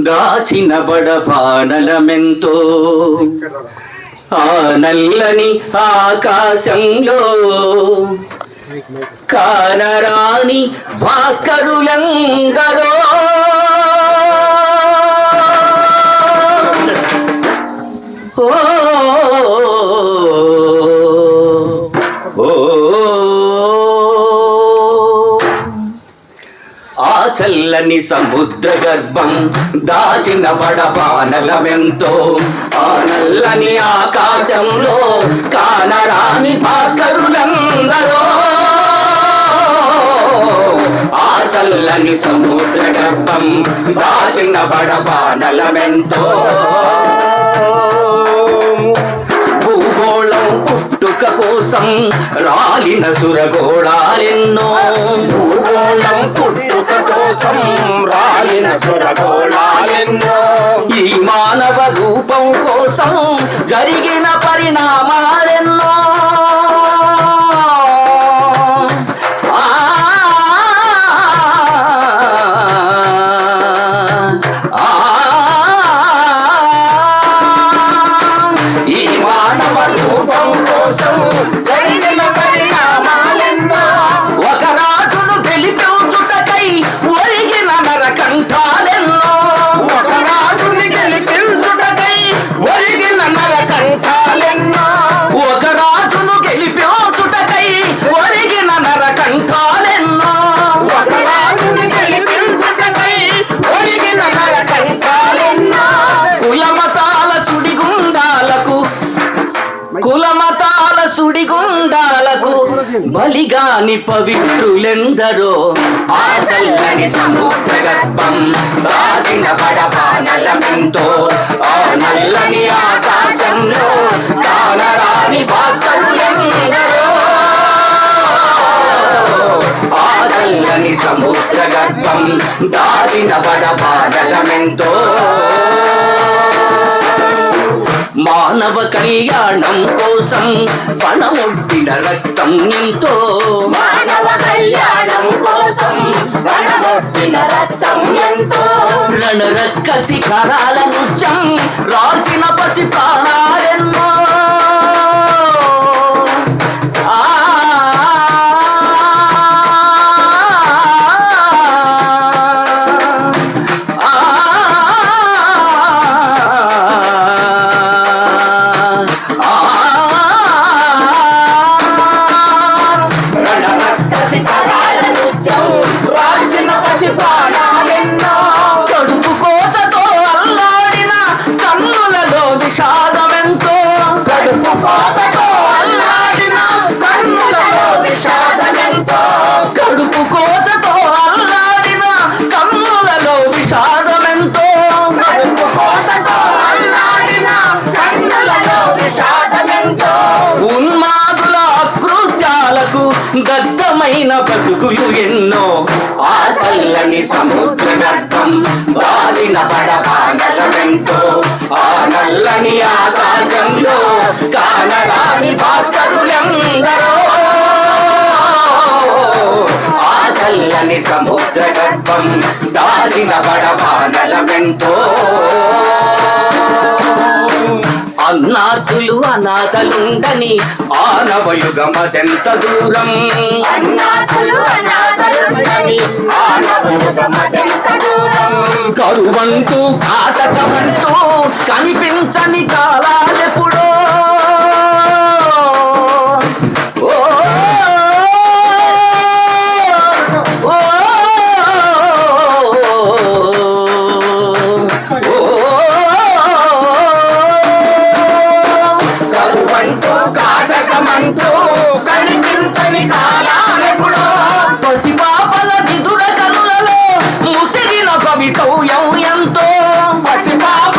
దాచిన బడబానలమెంతో ఆ నల్లని ఆకాశంలో కానరాని భాస్కరులందరో ఓ ఆ చల్లని సముద్ర గర్భం దాచిన బడబానలమెంతో ఆ నల్లని ఆకాశంలో కానరాని భాస్కరులందరో ఆ చల్లని సముద్ర గర్భం దాచిన బడబానలమెంతో భూగోళం పుట్టుక కోసం రాలిన సురగోళాలెన్నో భూగోళం పుట్టుక కోసం రాలిన సురగోళాలెన్నో ఈ మానవ రూపం కోసం జరిగిన పరిణామాలెన్నో ఈ మానవ రూపం కోసం జరిగిన పరిణామాలెన్నో ఒక రాజును గెలిపించుటకై ఒరిగిన నరకంఠాలెన్నో ఒక రాజుని గెలిపించుటకై ఒరిగిన నరకంఠాలెన్నో ఒక రాజును గెలిపించుటకై ఒరిగిన నరకంఠాలెన్నో ఒక రాజుని గెలిపించుటకై ఒరిగిన నరకంఠాలెన్నో కులమతాల సుడిగుండాలకు బలిగాని పవిత్రులెందరో ఆ చల్లని సముద్ర గర్భం దాచిన బడబానలమెంతో ఆ నల్లని ఆకాశంలో కానరాని భాస్కరులెందరో ఆ చల్లని సముద్ర గర్భం దాచిన బడబానలమెంతో మానవ కళ్యాణం కోసం పణమొట్టిన రక్తం ఎంతో మానవ కళ్యాణం కోసం పణమొట్టిన రక్తం ఎంతో రణరక్క శిఖరాల నృత్యం రాల్చిన పసి ప్రాణాలెన్నో కడుపు కోతతో అల్లాడిన కన్నులలో విషాదమెంతో కడుపు కోతతో అల్లాడిన కన్నులలో విషాదమెంతో కడుపు కోతతో అల్లాడిన కన్నులలో విషాదమెంతో కడుపు కోతతో అల్లాడిన కన్నులలో విషాదమెంతో ఉన్మాదుల అకృత్యాలకు దత్తమైన బతుకులు ఎన్నో ఆ చల్లని సముద్ర గర్భం దాచిన బడబానలమెంతో ఆ నల్లని ఆకాశంలో కానరాని భాస్కరులందరో ఆ చల్లని సముద్ర గర్భం దాచిన బడబానలమెంతో అన్నార్థులు అనాథలుండని ఆనవయుగమదెంత దూరం అన్నాథులు అనాథలుండని ఆనవయుగమదెంత దూరం కరువంటూ కాటకమంటూ కనిపించని కాలాలెప్పుడో ఓ ఓ కరువంటూ కాటకమంటూ కనిపించని కాలాలెప్పుడో పసిపాపల నిదుర కనులలో ముసిగిన కవితవ్యం ఎంతో పసిపాప